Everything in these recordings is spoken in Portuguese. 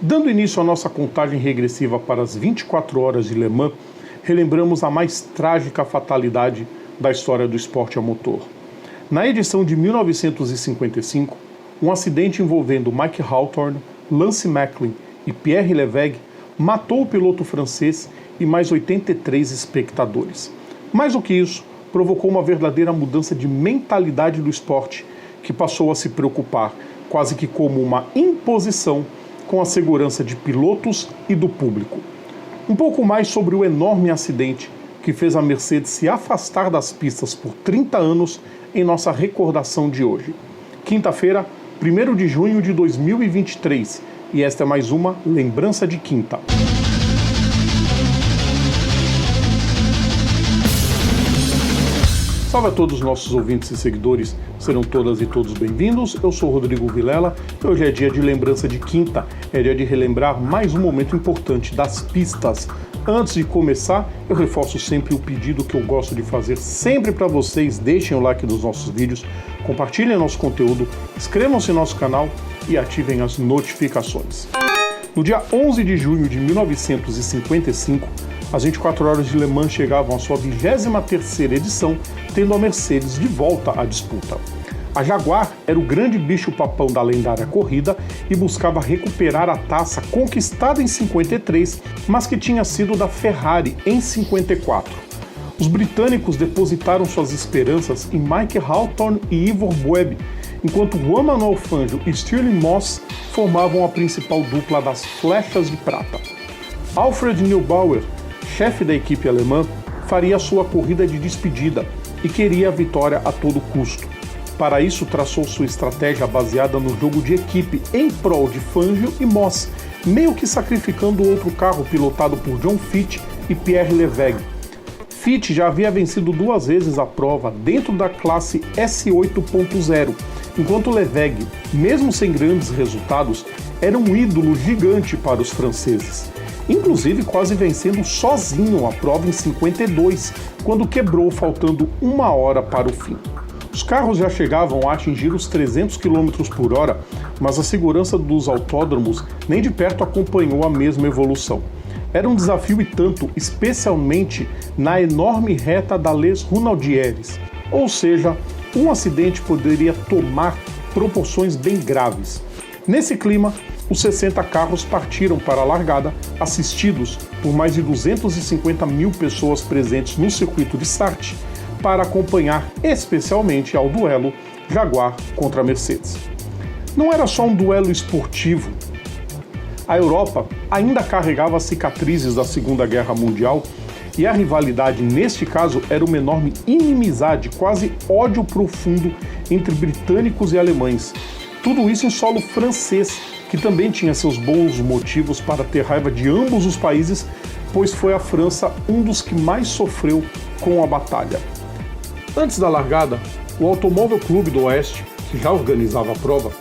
Dando início à nossa contagem regressiva para as 24 horas de Le Mans, relembramos a mais trágica fatalidade da história do esporte a motor. Na edição de 1955, um acidente envolvendo Mike Hawthorn, Lance Macklin e Pierre Levegh matou o piloto francês e mais 83 espectadores. Mais do que isso, provocou uma verdadeira mudança de mentalidade do esporte, que passou a se preocupar, quase que como uma imposição, com a segurança de pilotos e do público. Um pouco mais sobre o enorme acidente que fez a Mercedes se afastar das pistas por 30 anos em nossa recordação de hoje. Quinta-feira, 1º de junho de 2023, e esta é mais uma Lembrança de Quinta. Salve a todos os nossos ouvintes e seguidores, serão todas e todos bem-vindos. Eu sou Rodrigo Vilela e hoje é dia de Lembrança de Quinta, é dia de relembrar mais um momento importante das pistas. Antes de começar, eu reforço sempre o pedido que eu gosto de fazer sempre para vocês: deixem o like dos nossos vídeos, compartilhem nosso conteúdo, inscrevam-se no nosso canal e ativem as notificações. No dia 11 de junho de 1955, as 24 horas de Le Mans chegavam à sua 23ª edição, tendo a Mercedes de volta à disputa. A Jaguar era o grande bicho-papão da lendária corrida e buscava recuperar a taça conquistada em 53, mas que tinha sido da Ferrari em 54. Os britânicos depositaram suas esperanças em Mike Hawthorn e Ivor Bueb, enquanto Juan Manuel Fangio e Stirling Moss formavam a principal dupla das Flechas de Prata. Alfred Neubauer, chefe da equipe alemã, faria sua corrida de despedida e queria a vitória a todo custo. Para isso, traçou sua estratégia baseada no jogo de equipe em prol de Fangio e Moss, meio que sacrificando outro carro pilotado por John Fitch e Pierre Levegh. Fitch já havia vencido 2 vezes a prova dentro da classe S8.0, enquanto Levegh, mesmo sem grandes resultados, era um ídolo gigante para os franceses, inclusive quase vencendo sozinho a prova em 52, quando quebrou faltando 1 hora para o fim. Os carros já chegavam a atingir os 300 km por hora, mas a segurança dos autódromos nem de perto acompanhou a mesma evolução. Era um desafio e tanto, especialmente na enorme reta da Les Ronaldières, ou seja, um acidente poderia tomar proporções bem graves. Nesse clima, os 60 carros partiram para a largada, assistidos por mais de 250 mil pessoas presentes no circuito de Sarthe, para acompanhar especialmente ao duelo Jaguar contra Mercedes. Não era só um duelo esportivo. A Europa ainda carregava as cicatrizes da Segunda Guerra Mundial e a rivalidade, neste caso, era uma enorme inimizade, quase ódio profundo entre britânicos e alemães. Tudo isso em solo francês, que também tinha seus bons motivos para ter raiva de ambos os países, pois foi a França um dos que mais sofreu com a batalha. Antes da largada, o Automóvel Clube do Oeste, que já organizava a prova,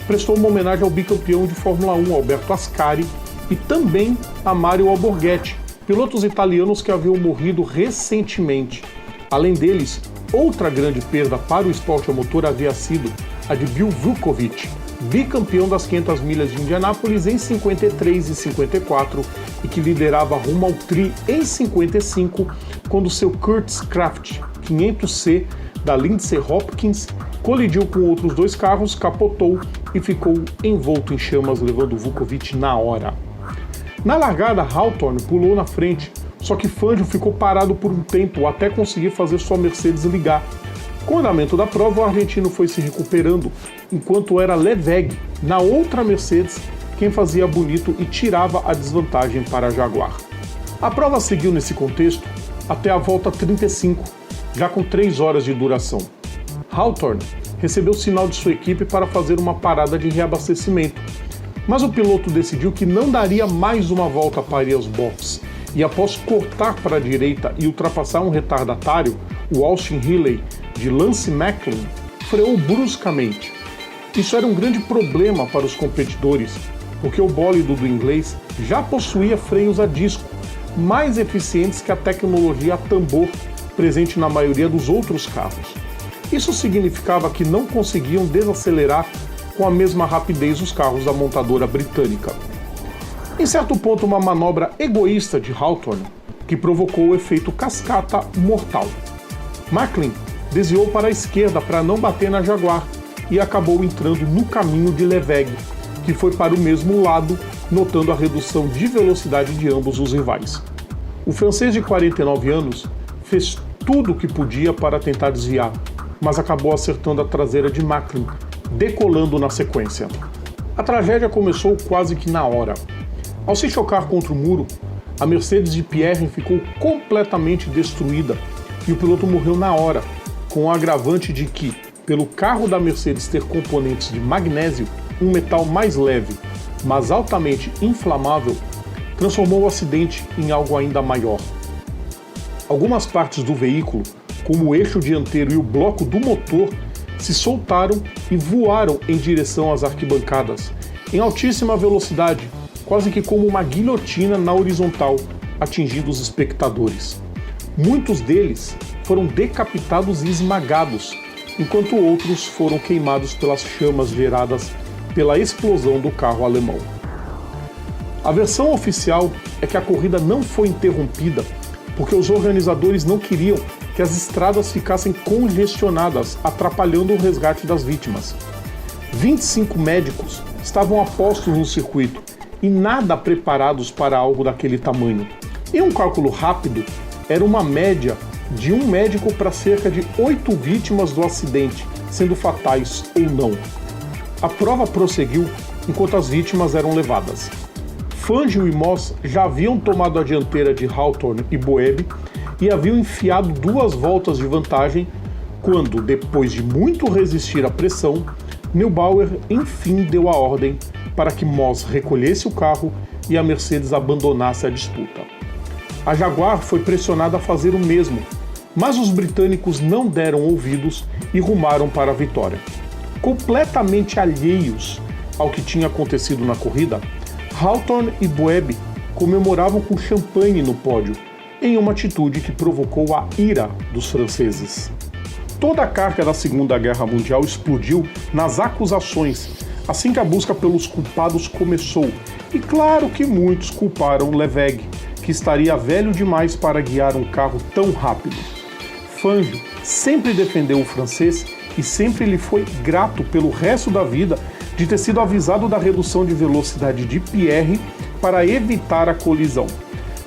prestou uma homenagem ao bicampeão de Fórmula 1, Alberto Ascari, e também a Mario Alborguete, pilotos italianos que haviam morrido recentemente. Além deles, outra grande perda para o esporte a motor havia sido a de Bill Vukovich, bicampeão das 500 milhas de Indianápolis em 53 e 54 e que liderava rumo ao tri em 55, quando seu Kurtz Kraft 500C da Lindsey Hopkins colidiu com outros 2 carros, capotou e ficou envolto em chamas, levando Vukovich na hora. Na largada, Hawthorn pulou na frente, só que Fangio ficou parado por um tempo até conseguir fazer sua Mercedes ligar. Com o andamento da prova, o argentino foi se recuperando, enquanto era Levegh, na outra Mercedes, quem fazia bonito e tirava a desvantagem para a Jaguar. A prova seguiu nesse contexto até a volta 35, já com 3 horas de duração. Hawthorn recebeu sinal de sua equipe para fazer uma parada de reabastecimento, mas o piloto decidiu que não daria mais uma volta para ir aos boxes, e após cortar para a direita e ultrapassar um retardatário, o Austin Healey de Lance Macklin, freou bruscamente. Isso era um grande problema para os competidores, porque o bólido do inglês já possuía freios a disco, mais eficientes que a tecnologia a tambor presente na maioria dos outros carros. Isso significava que não conseguiam desacelerar com a mesma rapidez os carros da montadora britânica. Em certo ponto, uma manobra egoísta de Hawthorne que provocou o efeito cascata mortal. Macklin desviou para a esquerda para não bater na Jaguar e acabou entrando no caminho de Lavegh, que foi para o mesmo lado, notando a redução de velocidade de ambos os rivais. O francês de 49 anos fez tudo o que podia para tentar desviar, mas acabou acertando a traseira de Macklin, decolando na sequência. A tragédia começou quase que na hora. Ao se chocar contra o muro, a Mercedes de Pierre ficou completamente destruída e o piloto morreu na hora, com o agravante de que, pelo carro da Mercedes ter componentes de magnésio, um metal mais leve, mas altamente inflamável, transformou o acidente em algo ainda maior. Algumas partes do veículo, como o eixo dianteiro e o bloco do motor, se soltaram e voaram em direção às arquibancadas, em altíssima velocidade, quase que como uma guilhotina na horizontal, atingindo os espectadores. Muitos deles foram decapitados e esmagados, enquanto outros foram queimados pelas chamas geradas pela explosão do carro alemão. A versão oficial é que a corrida não foi interrompida porque os organizadores não queriam que as estradas ficassem congestionadas, atrapalhando o resgate das vítimas. 25 médicos estavam a postos no circuito e nada preparados para algo daquele tamanho. Em um cálculo rápido, era uma média de um médico para cerca de 8 vítimas do acidente, sendo fatais ou não. A prova prosseguiu enquanto as vítimas eram levadas. Fangio e Moss já haviam tomado a dianteira de Hawthorne e Boeb e haviam enfiado 2 voltas de vantagem quando, depois de muito resistir à pressão, Neubauer enfim deu a ordem para que Moss recolhesse o carro e a Mercedes abandonasse a disputa. A Jaguar foi pressionada a fazer o mesmo, mas os britânicos não deram ouvidos e rumaram para a vitória. Completamente alheios ao que tinha acontecido na corrida, Hawthorne e Boeb comemoravam com champanhe no pódio, em uma atitude que provocou a ira dos franceses. Toda a carga da Segunda Guerra Mundial explodiu nas acusações, assim que a busca pelos culpados começou, e claro que muitos culparam Lavegh, que estaria velho demais para guiar um carro tão rápido. Fangio sempre defendeu o francês e sempre lhe foi grato pelo resto da vida de ter sido avisado da redução de velocidade de Pierre para evitar a colisão.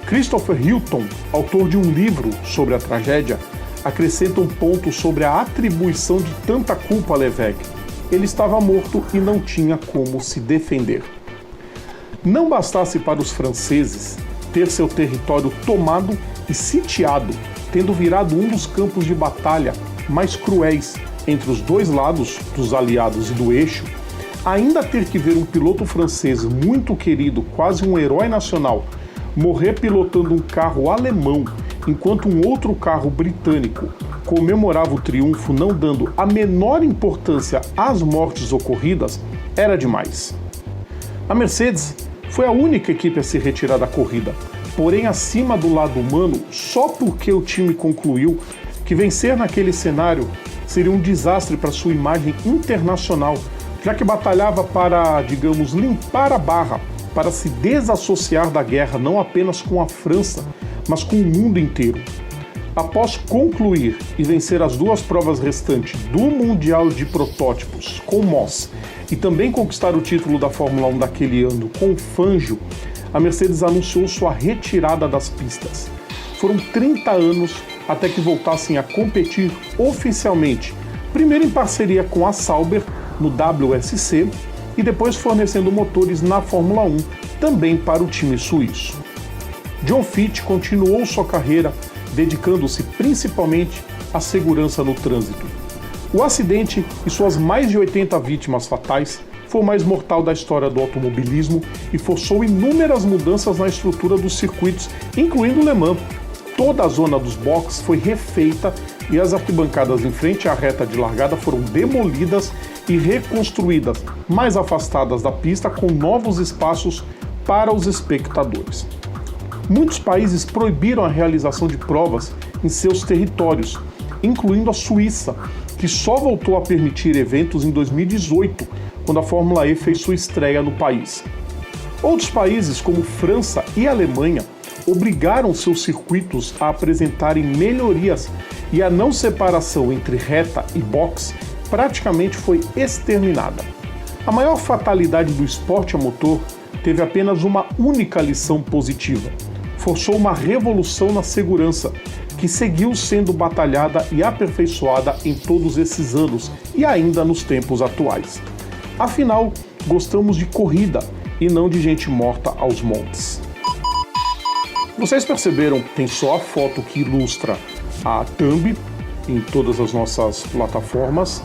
Christopher Hilton, autor de um livro sobre a tragédia, acrescenta um ponto sobre a atribuição de tanta culpa a Lavegh. Ele estava morto e não tinha como se defender. Não bastasse para os franceses ter seu território tomado e sitiado, tendo virado um dos campos de batalha mais cruéis entre os dois lados dos aliados e do eixo, ainda ter que ver um piloto francês muito querido, quase um herói nacional, morrer pilotando um carro alemão, enquanto um outro carro britânico comemorava o triunfo não dando a menor importância às mortes ocorridas, era demais. A Mercedes foi a única equipe a se retirar da corrida, porém acima do lado humano, só porque o time concluiu que vencer naquele cenário seria um desastre para sua imagem internacional, já que batalhava para, digamos, limpar a barra, para se desassociar da guerra não apenas com a França, mas com o mundo inteiro. Após concluir e vencer as 2 provas restantes do Mundial de Protótipos com Moss e também conquistar o título da Fórmula 1 daquele ano com Fangio, a Mercedes anunciou sua retirada das pistas. Foram 30 anos até que voltassem a competir oficialmente, primeiro em parceria com a Sauber no WSC e depois fornecendo motores na Fórmula 1, também para o time suíço. John Fitch continuou sua carreira dedicando-se principalmente à segurança no trânsito. O acidente e suas mais de 80 vítimas fatais foi o mais mortal da história do automobilismo e forçou inúmeras mudanças na estrutura dos circuitos, incluindo Le Mans. Toda a zona dos boxes foi refeita e as arquibancadas em frente à reta de largada foram demolidas e reconstruídas, mais afastadas da pista, com novos espaços para os espectadores. Muitos países proibiram a realização de provas em seus territórios, incluindo a Suíça, que só voltou a permitir eventos em 2018, quando a Fórmula E fez sua estreia no país. Outros países, como França e Alemanha, obrigaram seus circuitos a apresentarem melhorias e a não separação entre reta e box praticamente foi exterminada. A maior fatalidade do esporte a motor teve apenas uma única lição positiva. Forçou uma revolução na segurança, que seguiu sendo batalhada e aperfeiçoada em todos esses anos e ainda nos tempos atuais. Afinal, gostamos de corrida e não de gente morta aos montes. Vocês perceberam que tem só a foto que ilustra a thumb em todas as nossas plataformas,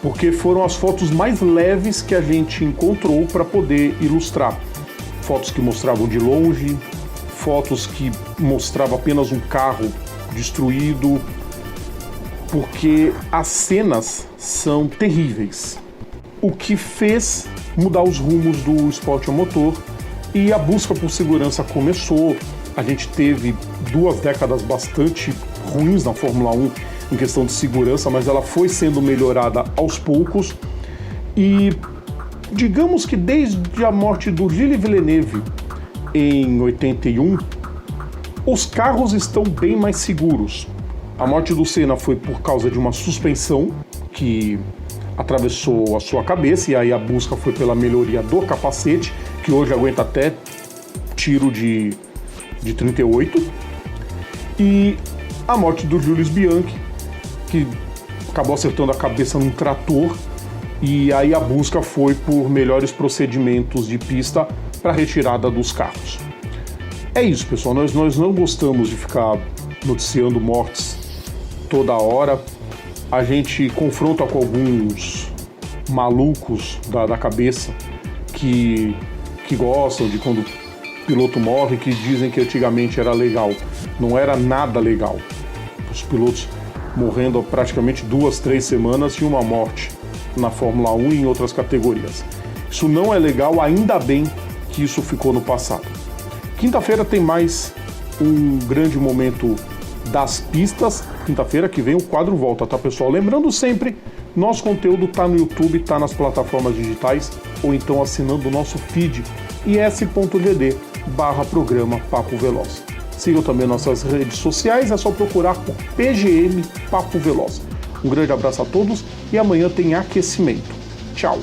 porque foram as fotos mais leves que a gente encontrou para poder ilustrar. Fotos que mostravam de longe, fotos que mostravam apenas um carro destruído, porque as cenas são terríveis. O que fez mudar os rumos do esporte a motor e a busca por segurança começou. A gente teve 2 décadas bastante ruins na Fórmula 1 em questão de segurança, mas ela foi sendo melhorada aos poucos e digamos que desde a morte do Gilles Villeneuve em 81, os carros estão bem mais seguros. A morte do Senna foi por causa de uma suspensão que atravessou a sua cabeça e aí a busca foi pela melhoria do capacete, que hoje aguenta até tiro de 38. E a morte do Jules Bianchi, que acabou acertando a cabeça num trator, e aí a busca foi por melhores procedimentos de pista para retirada dos carros. É isso, pessoal, nós não gostamos de ficar noticiando mortes toda hora. A gente confronta com alguns malucos da cabeça que gostam de quando o piloto morre, que dizem que antigamente era legal. Não era nada legal. Os pilotos morrendo há praticamente 2, 3 semanas e uma morte na Fórmula 1 e em outras categorias. Isso não é legal, ainda bem que isso ficou no passado. Quinta-feira tem mais um grande momento das pistas. Quinta-feira que vem o quadro volta, tá, pessoal? Lembrando sempre, nosso conteúdo tá no YouTube, tá nas plataformas digitais ou então assinando o nosso feed is.gd/programa Papo Veloz. Sigam também nossas redes sociais, é só procurar por PGM Papo Veloz. Um grande abraço a todos e amanhã tem aquecimento. Tchau!